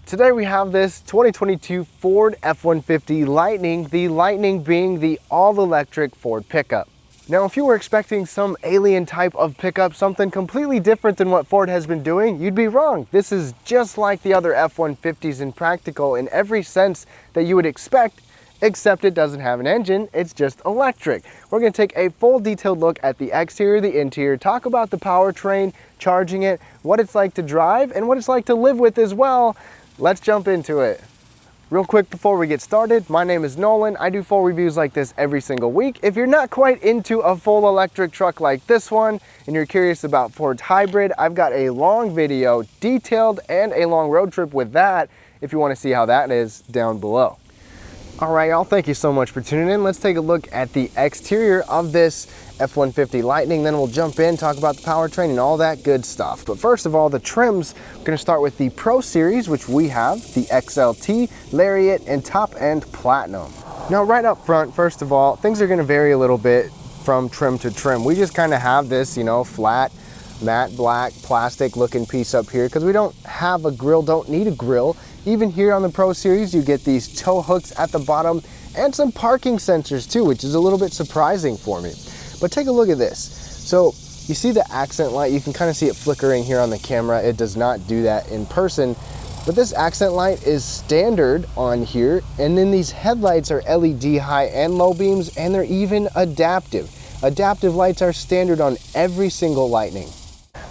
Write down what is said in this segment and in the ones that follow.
Today we have this 2022 Ford F-150 Lightning, the Lightning being the all-electric Ford pickup. Now, if you were expecting some alien type of pickup, something completely different than what Ford has been doing, you'd be wrong. This is just like the other F-150s and practical in every sense that you would expect, except it doesn't have an engine, it's just electric. We're gonna take a full detailed look at the exterior, the interior, talk about the powertrain, charging it, what it's like to drive, and what it's like to live with as well. Let's jump into it. Real quick before we get started, my name is Nolan. I do full reviews like this every single week. If you're not quite into a full electric truck like this one, and you're curious about Ford's hybrid, I've got a long video, detailed, and a long road trip with that, if you wanna see how that is, down below. All right, y'all, thank you so much for tuning in. Let's take a look at the exterior of this F-150 Lightning, then we'll jump in, talk about the powertrain and all that good stuff. But first of all, the trims, we're gonna start with the Pro Series, which we have, the XLT, Lariat, and Top End Platinum. Now, right up front, first of all, things are gonna vary a little bit from trim to trim. We just kind of have this, you know, flat, matte black, plastic looking piece up here because we don't have a grill, don't need a grill. Even here on the Pro Series, you get these tow hooks at the bottom and some parking sensors too, which is a little bit surprising for me. But take a look at this. So you see the accent light, you can kind of see it flickering here on the camera. It does not do that in person, but this accent light is standard on here. And then these headlights are LED high and low beams, and they're even adaptive. Adaptive lights are standard on every single Lightning.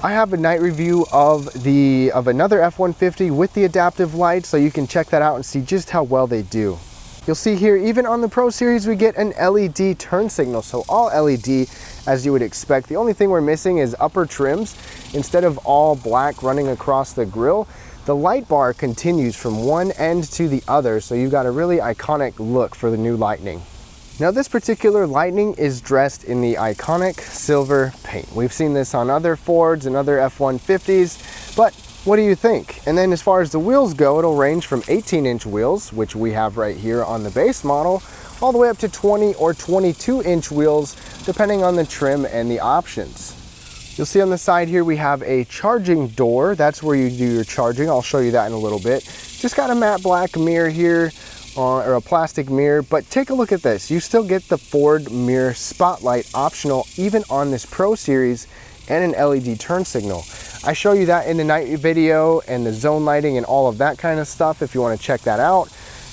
I have a night review of another F-150 with the adaptive lights, so you can check that out and see just how well they do. You'll see here, even on the Pro Series, we get an LED turn signal, so all LED as you would expect. The only thing we're missing is upper trims. Instead of all black running across the grille, the light bar continues from one end to the other, so you've got a really iconic look for the new Lightning. Now, this particular Lightning is dressed in the iconic silver paint. We've seen this on other Fords and other F-150s, but what do you think? And then as far as the wheels go, it'll range from 18-inch wheels, which we have right here on the base model, all the way up to 20 or 22-inch wheels, depending on the trim and the options. You'll see on the side here, we have a charging door. That's where you do your charging. I'll show you that in a little bit. Just got a matte black mirror here, or a plastic mirror, but take a look at this. You still get the Ford mirror spotlight optional even on this Pro Series, and an LED turn signal. I show you that in the night video and the zone lighting and all of that kind of stuff if you want to check that out.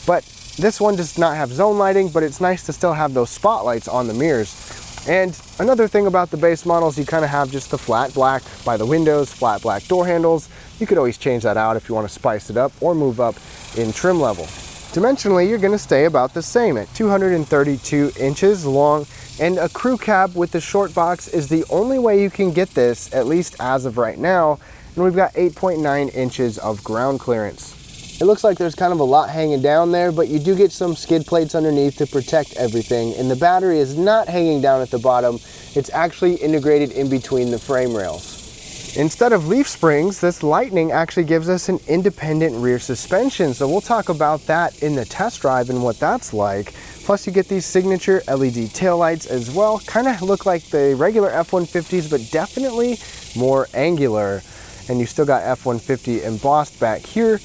But this one does not have zone lighting, but it's nice to still have those spotlights on the mirrors. And another thing about the base models, you kind of have just the flat black by the windows, flat black door handles. You could always change that out if you want to spice it up or move up in trim level. Dimensionally, you're going to stay about the same at 232 inches long, and a crew cab with the short box is the only way you can get this, at least as of right now, and we've got 8.9 inches of ground clearance. It looks like there's kind of a lot hanging down there, but you do get some skid plates underneath to protect everything, and the battery is not hanging down at the bottom. It's actually integrated in between the frame rails. Instead of leaf springs, this Lightning actually gives us an independent rear suspension, so we'll talk about that in the test drive and what that's like. Plus you get these signature LED taillights as well. Kind of look like the regular F-150s, but definitely more angular. And you still got F-150 embossed back here.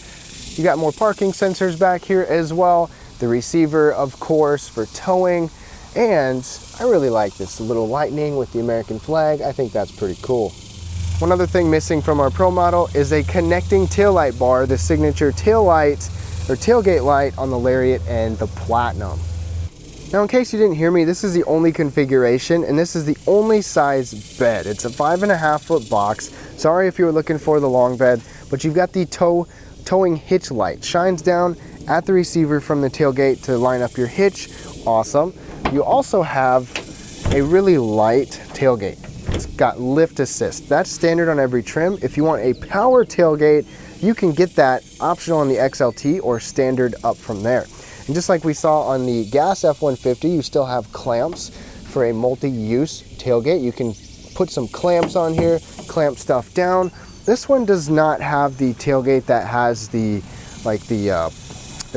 You got more parking sensors back here as well. The receiver, of course, for towing. And I really like this little Lightning with the American flag. I think that's pretty cool. One other thing missing from our Pro model is a connecting taillight bar, the signature taillight or tailgate light on the Lariat and the Platinum. Now, in case you didn't hear me, this is the only configuration and this is the only size bed. It's a 5.5-foot box. Sorry if you were looking for the long bed, but you've got the towing hitch light. Shines down at the receiver from the tailgate to line up your hitch. Awesome. You also have a really light tailgate. It's got lift assist. That's standard on every trim. If you want a power tailgate, you can get that optional on the XLT or standard up from there. And just like we saw on the gas F-150, you still have clamps for a multi-use tailgate. You can put some clamps on here, clamp stuff down. This one does not have the tailgate that has the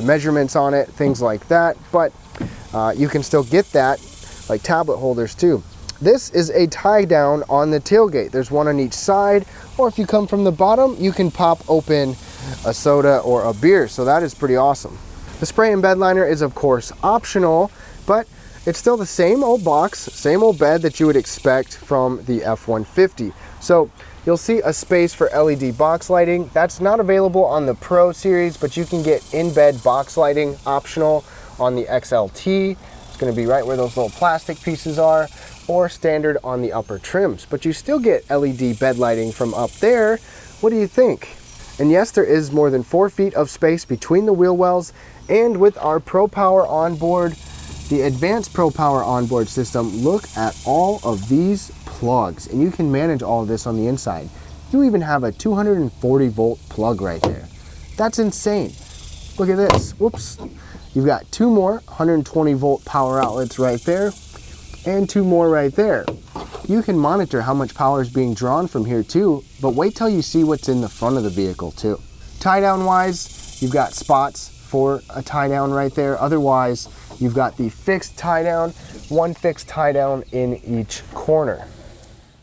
measurements on it, things like that, but you can still get that, like tablet holders too. This is a tie down on the tailgate. There's one on each side, or if you come from the bottom, you can pop open a soda or a beer. So that is pretty awesome. The spray and bed liner is of course optional, but it's still the same old box, same old bed that you would expect from the F-150. So you'll see a space for LED box lighting. That's not available on the Pro series, but you can get in-bed box lighting optional on the XLT. It's gonna be right where those little plastic pieces are, or standard on the upper trims. But you still get LED bed lighting from up there. What do you think? And yes, there is more than 4 feet of space between the wheel wells, and with our Pro Power onboard, the advanced Pro Power onboard system, look at all of these plugs, and you can manage all of this on the inside. You even have a 240 volt plug right there. That's insane. Look at this. Whoops. You've got 2 more 120 volt power outlets right there, and 2 more right there. You can monitor how much power is being drawn from here too, but wait till you see what's in the front of the vehicle too. Tie down wise, you've got spots for a tie down right there. Otherwise, you've got the fixed tie down, 1 fixed tie down in each corner.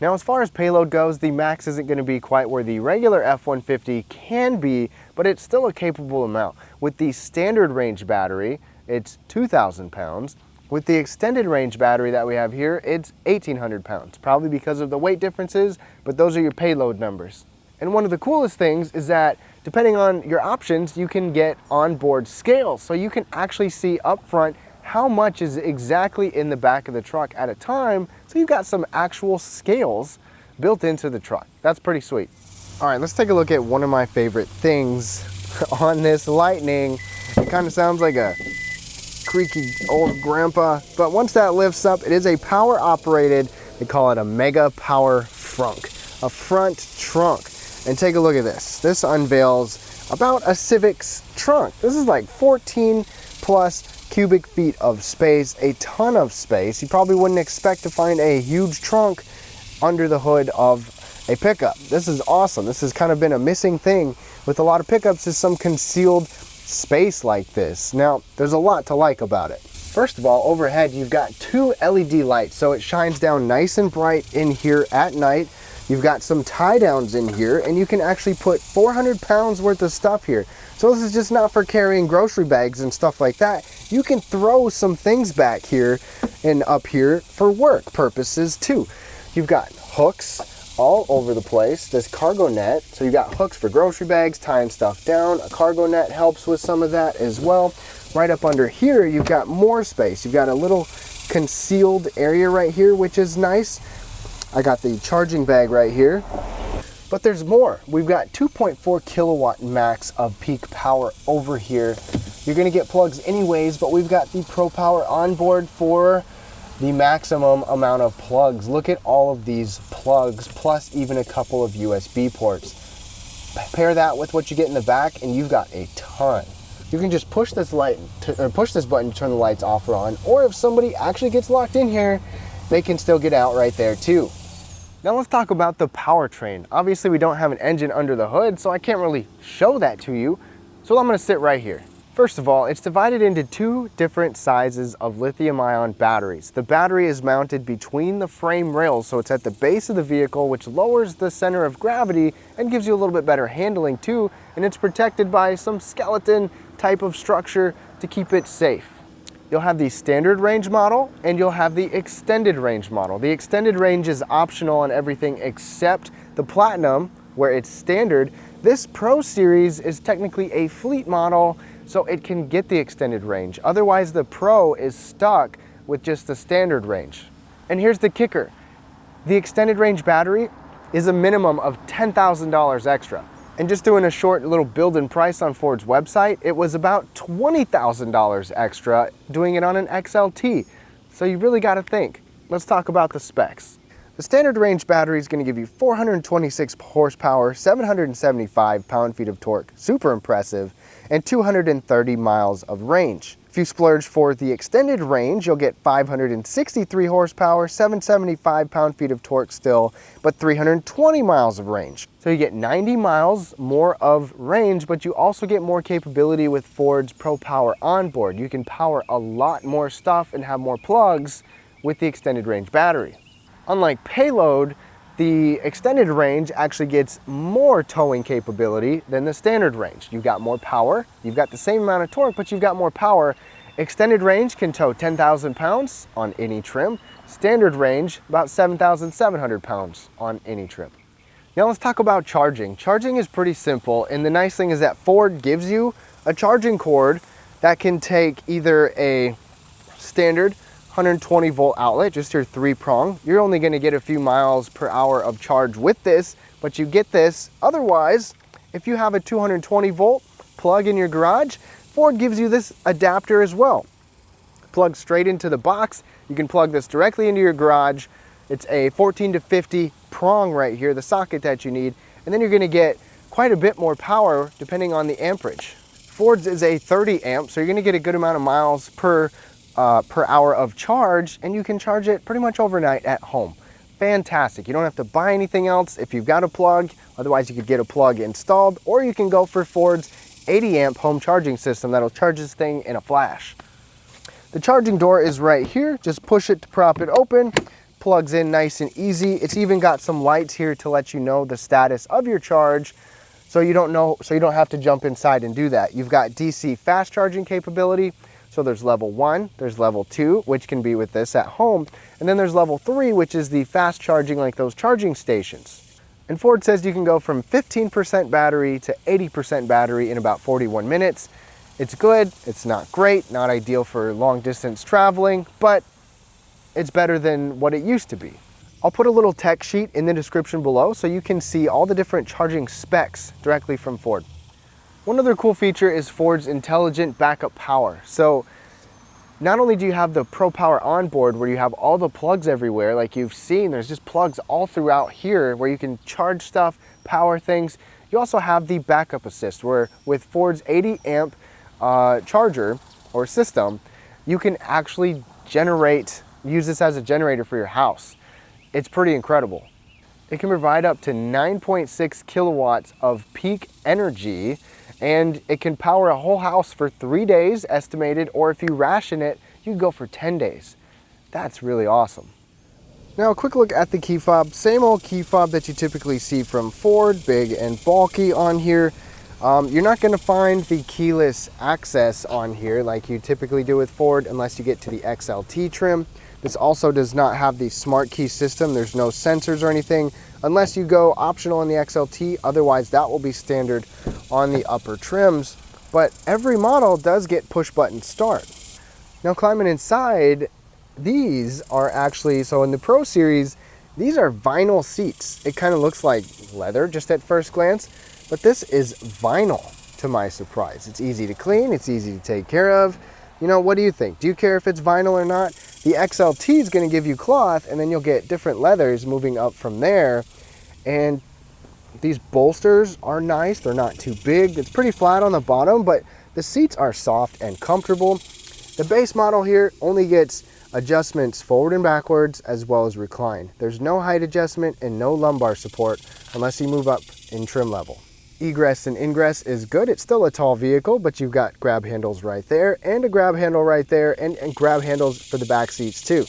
Now, as far as payload goes, the max isn't going to be quite where the regular F-150 can be, but it's still a capable amount. With the standard range battery, it's 2,000 pounds. With the extended range battery that we have here, it's 1,800 pounds, probably because of the weight differences, but those are your payload numbers. And one of the coolest things is that depending on your options, you can get onboard scales. So you can actually see up front how much is exactly in the back of the truck at a time. So you've got some actual scales built into the truck. That's pretty sweet. All right, let's take a look at one of my favorite things on this Lightning. It kind of sounds like a creaky old grandpa, but once that lifts up, it is a power operated, they call it a Mega Power FRUNK, a front trunk. And take a look at this. This unveils about a Civic's trunk. This is like 14 plus cubic feet of space, a ton of space. You probably wouldn't expect to find a huge trunk under the hood of a pickup. This is awesome. This has kind of been a missing thing with a lot of pickups, is some concealed space like this. Now, there's a lot to like about it. First of all, overhead, you've got 2 LED lights, so it shines down nice and bright in here at night. You've got some tie downs in here, and you can actually put 400 pounds worth of stuff here. So this is just not for carrying grocery bags and stuff like that. You can throw some things back here and up here for work purposes too. You've got hooks all over the place, this cargo net. So you've got hooks for grocery bags, tying stuff down. A cargo net helps with some of that as well. Right up under here, you've got more space. You've got a little concealed area right here, which is nice. I got the charging bag right here, but there's more. We've got 2.4 kilowatt max of peak power over here. You're gonna get plugs anyways, but we've got the Pro Power onboard for the maximum amount of plugs. Look at all of these plugs, plus even a couple of USB ports. Pair that with what you get in the back, and you've got a ton. You can just push this button to turn the lights off or on, or if somebody actually gets locked in here, they can still get out right there too. Now let's talk about the powertrain. Obviously we don't have an engine under the hood, so I can't really show that to you. So I'm gonna sit right here. First of all, it's divided into 2 different sizes of lithium-ion batteries. The battery is mounted between the frame rails, so it's at the base of the vehicle, which lowers the center of gravity and gives you a little bit better handling too, and it's protected by some skeleton type of structure to keep it safe. You'll have the standard range model and you'll have the extended range model. The extended range is optional on everything except the Platinum, where it's standard. This Pro series is technically a fleet model, so it can get the extended range. Otherwise, the Pro is stuck with just the standard range. And here's the kicker. The extended range battery is a minimum of $10,000 extra. And just doing a short little build and price on Ford's website, it was about $20,000 extra doing it on an XLT. So you really got to think. Let's talk about the specs. The standard range battery is going to give you 426 horsepower, 775 pound-feet of torque, super impressive, and 230 miles of range. If you splurge for the extended range, you'll get 563 horsepower, 775 pound-feet of torque still, but 320 miles of range. So you get 90 miles more of range, but you also get more capability with Ford's Pro Power onboard. You can power a lot more stuff and have more plugs with the extended range battery. Unlike payload, The extended range actually gets more towing capability than the standard range. You've got more power, you've got the same amount of torque, but you've got more power. Extended range can tow 10,000 pounds on any trim. Standard range, about 7,700 pounds on any trim. Now let's talk about charging. Charging is pretty simple, and the nice thing is that Ford gives you a charging cord that can take either a standard 120 volt outlet, just your 3-prong. You're only gonna get a few miles per hour of charge with this, but you get this. Otherwise, if you have a 220 volt plug in your garage, Ford gives you this adapter as well. Plugs straight into the box. You can plug this directly into your garage. It's a 14 to 50 prong right here, the socket that you need, and then you're gonna get quite a bit more power depending on the amperage. Ford's is a 30 amp, so you're gonna get a good amount of miles per hour of charge, and you can charge it pretty much overnight at home. Fantastic. You don't have to buy anything else if you've got a plug. Otherwise, you could get a plug installed, or you can go for Ford's 80 amp home charging system that'll charge this thing in a flash. The charging door is right here. Just push it to prop it open. Plugs in nice and easy. It's even got some lights here to let you know the status of your charge, so you don't have to jump inside and do that. You've got DC fast charging capability. So there's level 1, there's level 2, which can be with this at home, and then there's level 3, which is the fast charging, like those charging stations. And Ford says you can go from 15% battery to 80% battery in about 41 minutes. It's good, it's not great, not ideal for long distance traveling, but it's better than what it used to be. I'll put a little tech sheet in the description below so you can see all the different charging specs directly from Ford. One other cool feature is Ford's intelligent backup power. So not only do you have the Pro Power onboard where you have all the plugs everywhere, like you've seen, there's just plugs all throughout here where you can charge stuff, power things. You also have the backup assist where with Ford's 80 amp charger or system, you can actually use this as a generator for your house. It's pretty incredible. It can provide up to 9.6 kilowatts of peak energy, and it can power a whole house for 3 days estimated, or if you ration it, you can go for 10 days. That's really awesome. Now a quick look at the key fob. Same old key fob that you typically see from Ford, big and bulky on here. You're not going to find the keyless access on here like you typically do with Ford unless you get to the XLT trim. This also does not have the smart key system. There's no sensors or anything unless you go optional on the XLT. Otherwise, that will be standard on the upper trims. But every model does get push button start. Now climbing inside, these are actually, so in the Pro Series, these are vinyl seats. It kind of looks like leather just at first glance, but this is vinyl to my surprise. It's easy to clean, it's easy to take care of. You know, what do you think? Do you care if it's vinyl or not? The XLT is going to give you cloth, and then you'll get different leathers moving up from there. And these bolsters are nice. They're not too big. It's pretty flat on the bottom, but the seats are soft and comfortable. The base model here only gets adjustments forward and backwards as well as recline. There's no height adjustment and no lumbar support unless you move up in trim level. Egress and ingress is good. It's still a tall vehicle, but you've got grab handles right there and a grab handle right there and grab handles for the back seats too.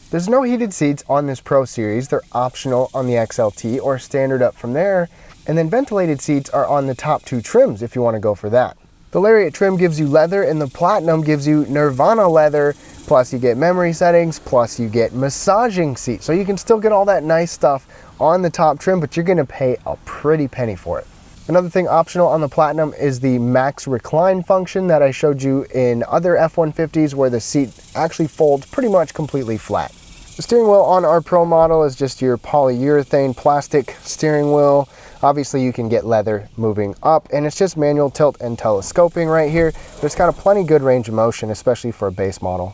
There's no heated seats on this Pro Series. They're optional on the XLT or standard up from there. And then ventilated seats are on the top 2 trims if you want to go for that. The Lariat trim gives you leather and the Platinum gives you Nirvana leather, plus you get memory settings, plus you get massaging seats. So you can still get all that nice stuff on the top trim, but you're going to pay a pretty penny for it. Another thing optional on the Platinum is the max recline function that I showed you in other F-150s where the seat actually folds pretty much completely flat. The steering wheel on our Pro model is just your polyurethane plastic steering wheel. Obviously you can get leather moving up, and it's just manual tilt and telescoping right here. There's got a plenty good range of motion, especially for a base model.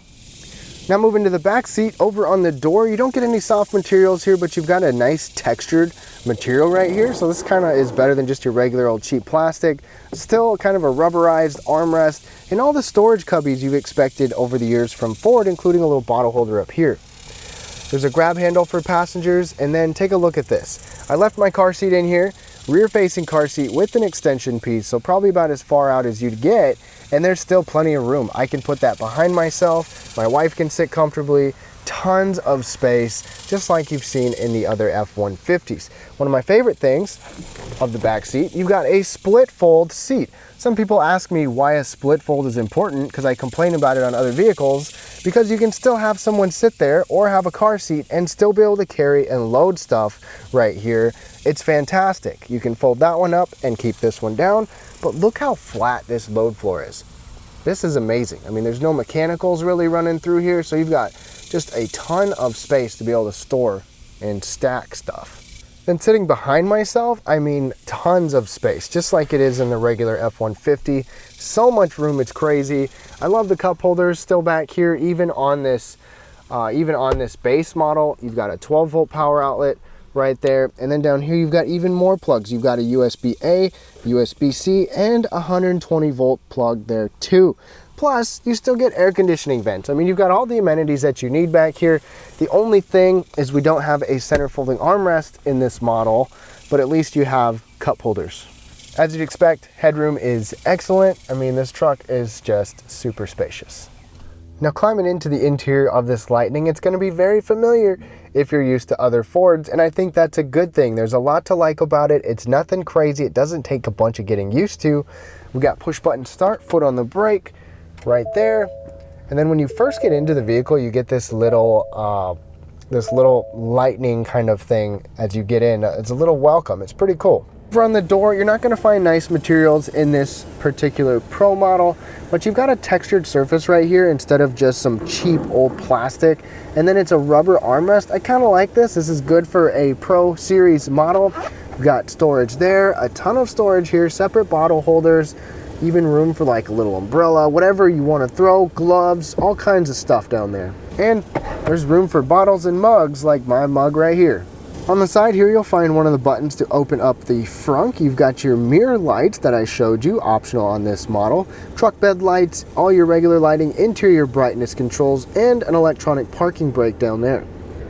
Now moving to the back seat, over on the door, you don't get any soft materials here, but you've got a nice textured material right here. So this kind of is better than just your regular old cheap plastic. Still kind of a rubberized armrest and all the storage cubbies you've expected over the years from Ford, including a little bottle holder up here. There's a grab handle for passengers, and then take a look at this. I left my car seat in here, rear facing car seat with an extension piece, so probably about as far out as you'd get, and there's still plenty of room. I can put that behind myself, my wife can sit comfortably, tons of space, just like you've seen in the other F-150s. One of my favorite things of the back seat, you've got a split fold seat. Some people ask me why a split fold is important, because I complain about it on other vehicles, because you can still have someone sit there or have a car seat and still be able to carry and load stuff right here. It's fantastic. You can fold that one up and keep this one down, but look how flat this load floor is. This is amazing. I mean, there's no mechanicals really running through here, so you've got just a ton of space to be able to store and stack stuff. Then sitting behind myself, I mean, tons of space, just like it is in the regular F-150. So much room, it's crazy. I love the cup holders still back here, even on this base model. You've got a 12-volt power outlet right there, and then down here you've got even more plugs. You've got a USB-A, USB-C, and a 120-volt plug there too. Plus, you still get air conditioning vents. I mean, you've got all the amenities that you need back here. The only thing is we don't have a center folding armrest in this model, but at least you have cup holders. As you'd expect, headroom is excellent. I mean, this truck is just super spacious. Now, climbing into the interior of this Lightning, it's going to be very familiar if you're used to other Fords, and I think that's a good thing. There's a lot to like about it. It's nothing crazy. It doesn't take a bunch of getting used to. We got push button start, foot on the brake right there. And then when you first get into the vehicle, you get this little Lightning kind of thing as you get in. It's a little welcome. It's pretty cool. Over on the door, you're not going to find nice materials in this particular Pro model, but you've got a textured surface right here instead of just some cheap old plastic. And then it's a rubber armrest. I kind of like this. This is good for a Pro Series model. You've got storage there, a ton of storage here, separate bottle holders, even room for like a little umbrella, whatever you want to throw, gloves, all kinds of stuff down there. And there's room for bottles and mugs like my mug right here. On the side here, you'll find one of the buttons to open up the frunk. You've got your mirror lights that I showed you, optional on this model, truck bed lights, all your regular lighting, interior brightness controls, and an electronic parking brake down there.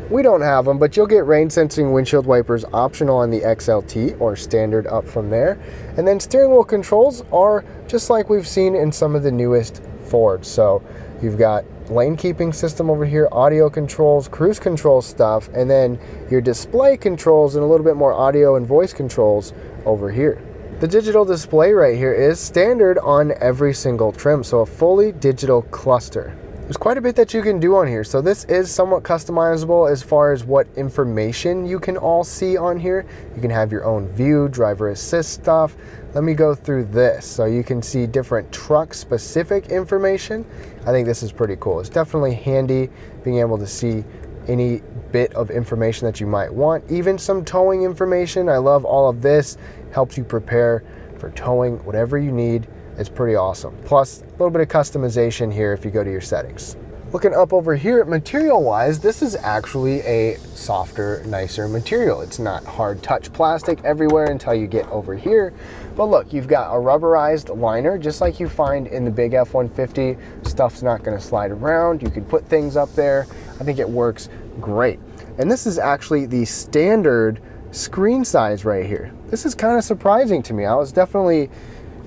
We don't have them, but you'll get rain sensing windshield wipers optional on the XLT or standard up from there. And then steering wheel controls are just like we've seen in some of the newest Fords. So you've got lane keeping system over here, audio controls, cruise control stuff, and then your display controls and a little bit more audio and voice controls over here. The digital display right here is standard on every single trim, so a fully digital cluster. There's quite a bit that you can do on here, so this is somewhat customizable as far as what information you can all see on here. You can have your own view, driver assist stuff. Let me go through this so you can see different truck specific information. I think this is pretty cool. It's definitely handy being able to see any bit of information that you might want, even some towing information. I love all of this. Helps you prepare for towing, whatever you need. It's pretty awesome. Plus, a little bit of customization here if you go to your settings. Looking up over here, material-wise, this is actually a softer, nicer material. It's not hard touch plastic everywhere until you get over here. But look, you've got a rubberized liner, just like you find in the big F-150. Stuff's not gonna slide around. You can put things up there. I think it works great. And this is actually the standard screen size right here. This is kind of surprising to me. I was definitely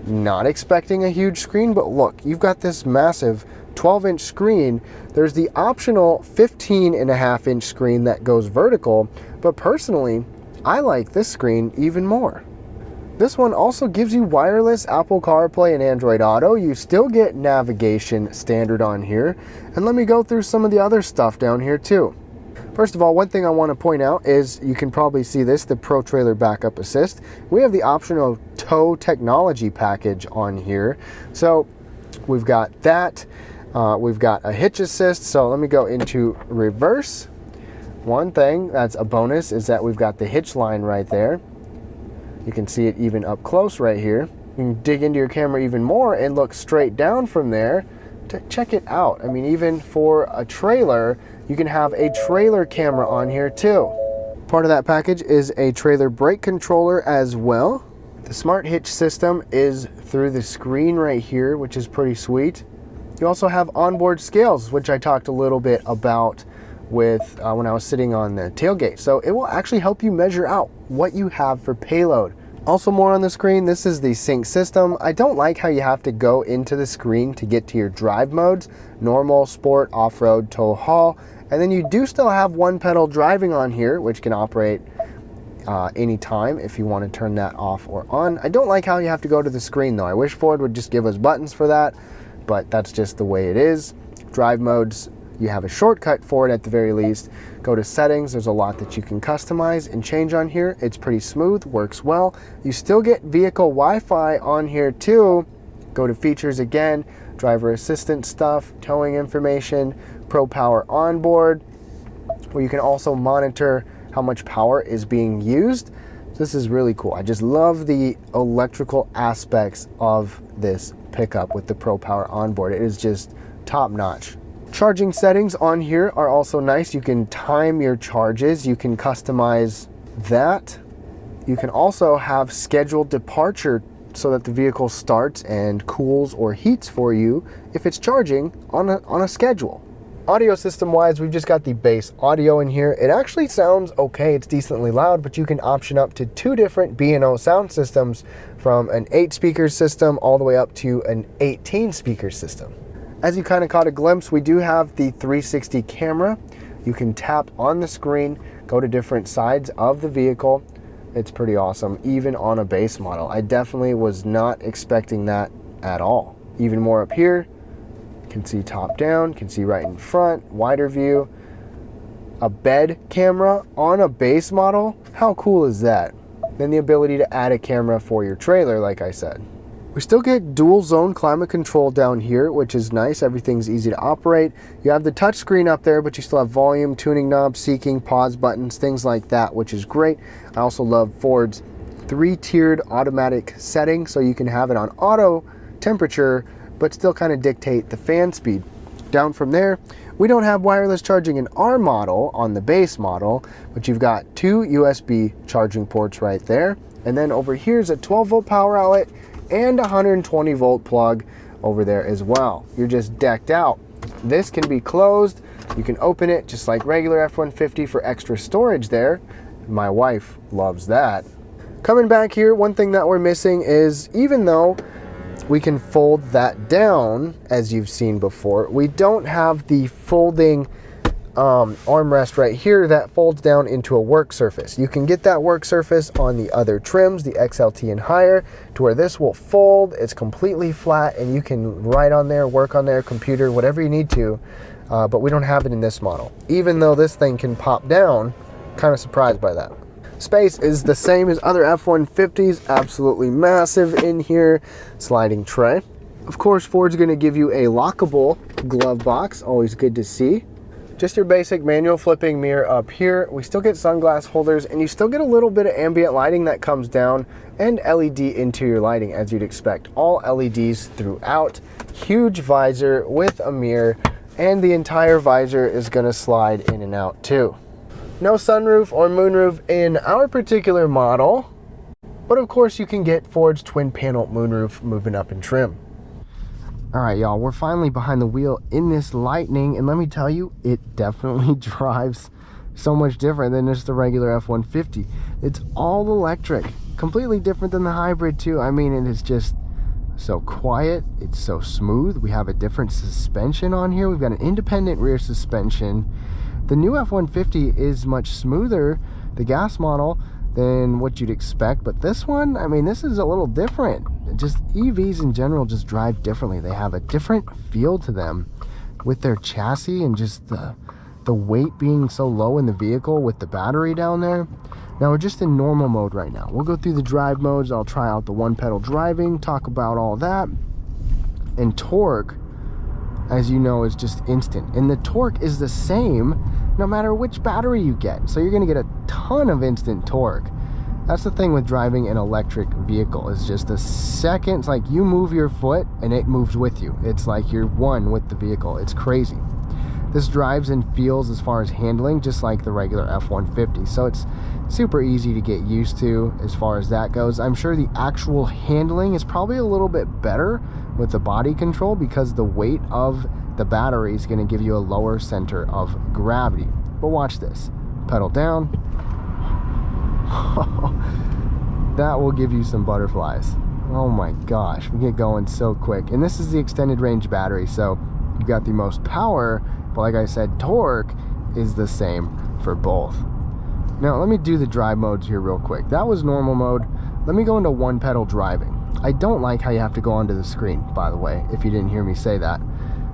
not expecting a huge screen, but look, you've got this massive 12-inch screen. There's the optional 15.5-inch screen that goes vertical, but personally, I like this screen even more. This one also gives you wireless Apple CarPlay and Android Auto. You still get navigation standard on here. And let me go through some of the other stuff down here too. First of all, one thing I want to point out is you can probably see this, the Pro Trailer Backup Assist. We have the optional tow technology package on here. So we've got that. We've got a hitch assist. So let me go into reverse. One thing that's a bonus is that we've got the hitch line right there. You can see it even up close right here. You can dig into your camera even more and look straight down from there to check it out. I mean, even for a trailer, you can have a trailer camera on here too. Part of that package is a trailer brake controller as well. The smart hitch system is through the screen right here, which is pretty sweet. You also have onboard scales, which I talked a little bit about with when I was sitting on the tailgate. So it will actually help you measure out what you have for payload, Also more on the screen, this is the sync system. I don't like how you have to go into the screen to get to your drive modes, normal, sport, off-road, tow, haul, and then you do still have one pedal driving on here, which can operate anytime if you want to turn that off or on. I don't like how you have to go to the screen though. I wish Ford would just give us buttons for that, but that's just the way it is. Drive modes, you have a shortcut for it at the very least. Go to settings, there's a lot that you can customize and change on here. It's pretty smooth, works well. You still get vehicle Wi-Fi on here too. Go to features again, driver assistant stuff, towing information, Pro Power onboard, where you can also monitor how much power is being used. This is really cool. I just love the electrical aspects of this pickup with the Pro Power onboard. It is just top notch. Charging settings on here are also nice. You can time your charges. You can customize that. You can also have scheduled departure so that the vehicle starts and cools or heats for you if it's charging on a schedule. Audio system wise, we've just got the base audio in here. It actually sounds okay, it's decently loud, but you can option up to 2 different B&O sound systems, from an 8 speaker system all the way up to an 18 speaker system. As you kind of caught a glimpse, we do have the 360 camera. You can tap on the screen, go to different sides of the vehicle. It's pretty awesome, even on a base model. I definitely was not expecting that at all. Even more up here, can see top down, can see right in front, wider view. A bed camera on a base model, how cool is that? Then the ability to add a camera for your trailer, like I said. We still get dual zone climate control down here, which is nice. Everything's easy to operate. You have the touch screen up there, but you still have volume, tuning knobs, seeking, pause buttons, things like that, which is great. I also love Ford's 3-tiered automatic setting, so you can have it on auto temperature, but still kind of dictate the fan speed. Down from there, we don't have wireless charging in our model on the base model, but you've got 2 USB charging ports right there. And then over here is a 12-volt power outlet and a 120-volt plug over there as well. You're just decked out. This can be closed. You can open it just like regular F-150 for extra storage there. My wife loves that. Coming back here, one thing that we're missing is, even though we can fold that down, as you've seen before, we don't have the folding armrest right here that folds down into a work surface. You can get that work surface on the other trims, the XLT and higher, to where this will fold. It's completely flat and you can write on there, work on there, computer, whatever you need to, but we don't have it in this model. Even though this thing can pop down, kind of surprised by that. Space is the same as other F-150s, absolutely massive in here. Sliding tray. Of course, Ford's going to give you a lockable glove box, always good to see. Just your basic manual flipping mirror up here. We still get sunglass holders, and you still get a little bit of ambient lighting that comes down, and LED interior lighting as you'd expect. All LEDs throughout. Huge visor with a mirror, and the entire visor is going to slide in and out too. No sunroof or moonroof in our particular model, but of course you can get Ford's twin panel moonroof moving up in trim. All right, y'all, we're finally behind the wheel in this Lightning, and let me tell you, it definitely drives so much different than just the regular F-150. It's all electric, completely different than the hybrid too. I mean, it is just so quiet, it's so smooth. We have a different suspension on here. We've got an independent rear suspension. The new F-150 is much smoother, the gas model, than what you'd expect, but this one, I mean, this is a little different. Just EVs in general just drive differently. They have a different feel to them with their chassis and just the weight being so low in the vehicle with the battery down there. Now we're just in normal mode right now. We'll go through the drive modes. I'll try out the one pedal driving, talk about all that. And torque, as you know, is just instant, and the torque is the same no matter which battery you get, so you're going to get a ton of instant torque. That's the thing with driving an electric vehicle, is just a second. It's like you move your foot and it moves with you. It's like you're one with the vehicle. It's crazy. This drives and feels, as far as handling, just like the regular F-150, so it's super easy to get used to as far as that goes. I'm sure the actual handling is probably a little bit better with the body control, because the weight of the battery is going to give you a lower center of gravity. But watch this. Pedal down. that will give you some butterflies. Oh my gosh, we get going so quick. And this is the extended range battery, so you've got the most power, but like I said, torque is the same for both. Now let me do the drive modes here real quick. That was normal mode. Let me go into one pedal driving. I don't like how you have to go onto the screen, by the way, if you didn't hear me say that.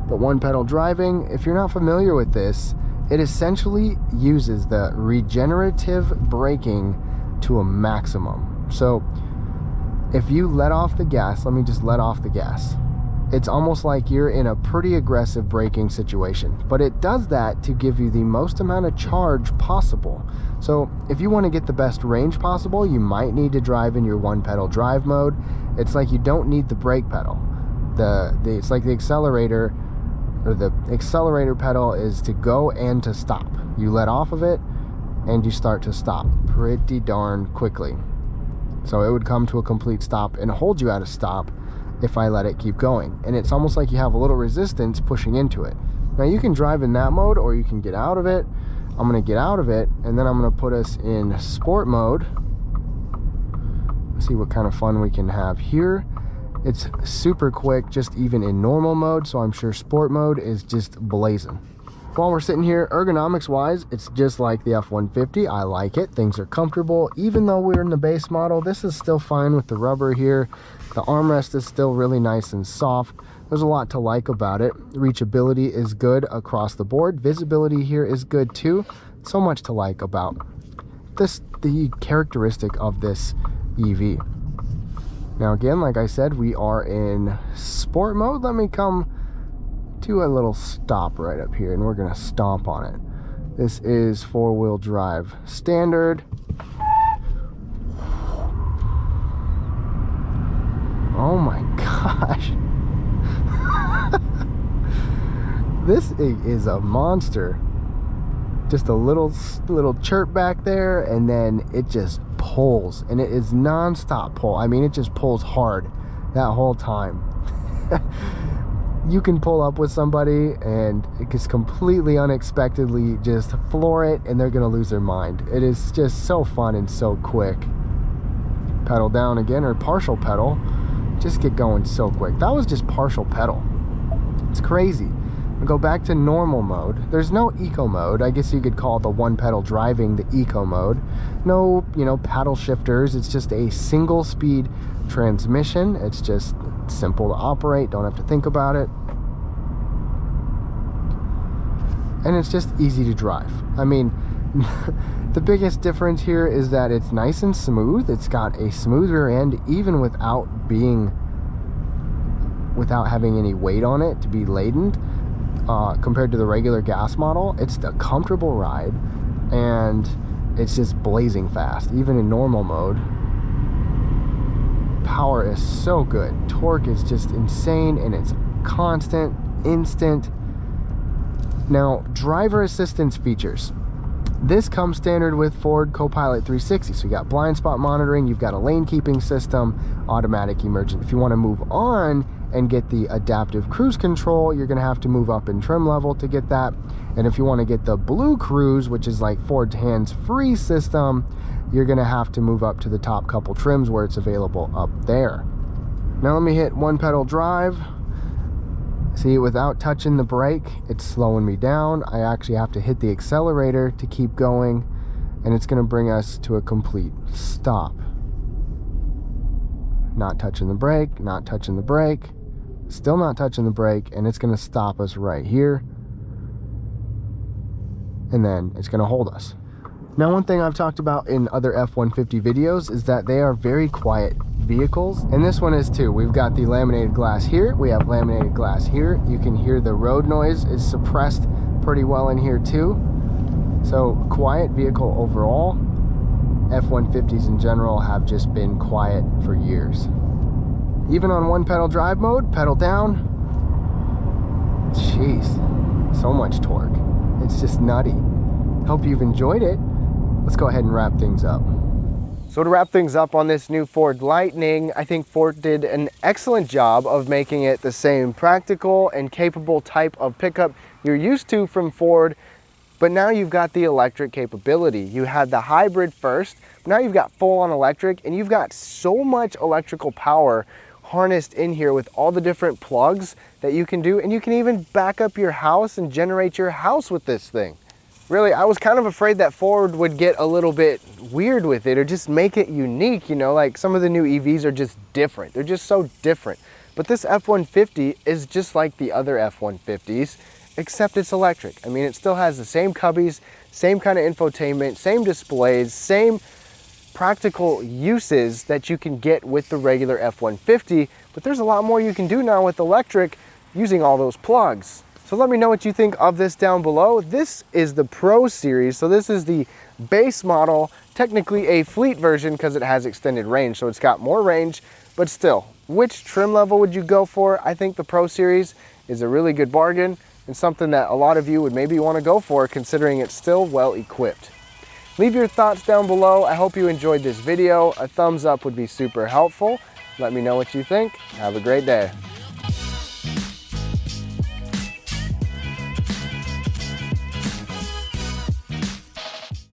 But one pedal driving, if you're not familiar with this, it essentially uses the regenerative braking to a maximum. So if you let off the gas, let me just let off the gas. It's almost like you're in a pretty aggressive braking situation, but it does that to give you the most amount of charge possible. So if you want to get the best range possible, you might need to drive in your one pedal drive mode. It's like you don't need the brake pedal. It's like the accelerator, or the accelerator pedal is to go and to stop. You let off of it and you start to stop pretty darn quickly. So it would come to a complete stop and hold you at a stop if I let it keep going. And it's almost like you have a little resistance pushing into it. Now you can drive in that mode or you can get out of it. I'm gonna get out of it and then I'm gonna put us in sport mode. See what kind of fun we can have here. It's super quick, just even in normal mode, so I'm sure sport mode is just blazing. While we're sitting here, ergonomics wise, it's just like the F-150. I like it. Things are comfortable. Even though we're in the base model, this is still fine with the rubber here. The armrest is still really nice and soft. There's a lot to like about it. Reachability is good across the board. Visibility here is good too. So much to like about this, the characteristic of this EV. Now again, like I said, we are in sport mode. Let me come to a little stop right up here and we're gonna stomp on it. This is four-wheel drive standard. Oh my gosh. This is a monster. Just a little chirp back there and then it just pulls, and it is non-stop pull. I mean, it just pulls hard that whole time. You can pull up with somebody and it just completely unexpectedly just floor it and they're gonna lose their mind. It is just so fun and so quick. Pedal down again, or partial pedal. Just get going so quick. That was just partial pedal. It's crazy. We'll go back to normal mode. There's no eco mode. I guess you could call the one pedal driving the eco mode. No, paddle shifters. It's just a single speed transmission. It's just simple to operate. Don't have to think about it. And it's just easy to drive. I mean, the biggest difference here is that it's nice and smooth. It's got a smooth rear end even without having any weight on it to be laden. Compared to the regular gas model, it's a comfortable ride and it's just blazing fast, even in normal mode. Power is so good. Torque is just insane and it's constant, instant. Now, driver assistance features. This comes standard with Ford Copilot 360. So you got blind spot monitoring, you've got a lane keeping system, automatic emergency. If you want to move on and get the adaptive cruise control, you're going to have to move up in trim level to get that. And if you want to get the Blue Cruise, which is like Ford's hands-free system, you're going to have to move up to the top couple trims where it's available up there. Now let me hit one pedal drive. See, without touching the brake, it's slowing me down. I actually have to hit the accelerator to keep going, and it's going to bring us to a complete stop. Not touching the brake, not touching the brake, still not touching the brake, and it's going to stop us right here. And then it's going to hold us. Now, one thing I've talked about in other F-150 videos is that they are very quiet vehicles, and this one is too. We've got the laminated glass here, we have laminated glass here. You can hear the road noise is suppressed pretty well in here too. So quiet vehicle overall. F-150s in general have just been quiet for years. Even on one pedal drive mode, pedal down, jeez, so much torque. It's just nutty. Hope you've enjoyed it. Let's go ahead and wrap things up. So to wrap things up on this new Ford Lightning, I think Ford did an excellent job of making it the same practical and capable type of pickup you're used to from Ford, But now you've got the electric capability. You had the hybrid first, now you've got full on electric, and you've got so much electrical power harnessed in here with all the different plugs that you can do, and you can even back up your house and generate your house with this thing. Really, I was kind of afraid that Ford would get a little bit weird with it or just make it unique, you know, like some of the new EVs are just different. They're just so different. But this F-150 is just like the other F-150s, except it's electric. I mean, it still has the same cubbies, same kind of infotainment, same displays, same practical uses that you can get with the regular F-150, but there's a lot more you can do now with electric using all those plugs. So let me know what you think of this down below. This is the Pro Series, so this is the base model, technically a fleet version because it has extended range, so it's got more range, but still, which trim level would you go for? I think the Pro Series is a really good bargain and something that a lot of you would maybe want to go for considering it's still well equipped. Leave your thoughts down below. I hope you enjoyed this video. A thumbs up would be super helpful. Let me know what you think. Have a great day.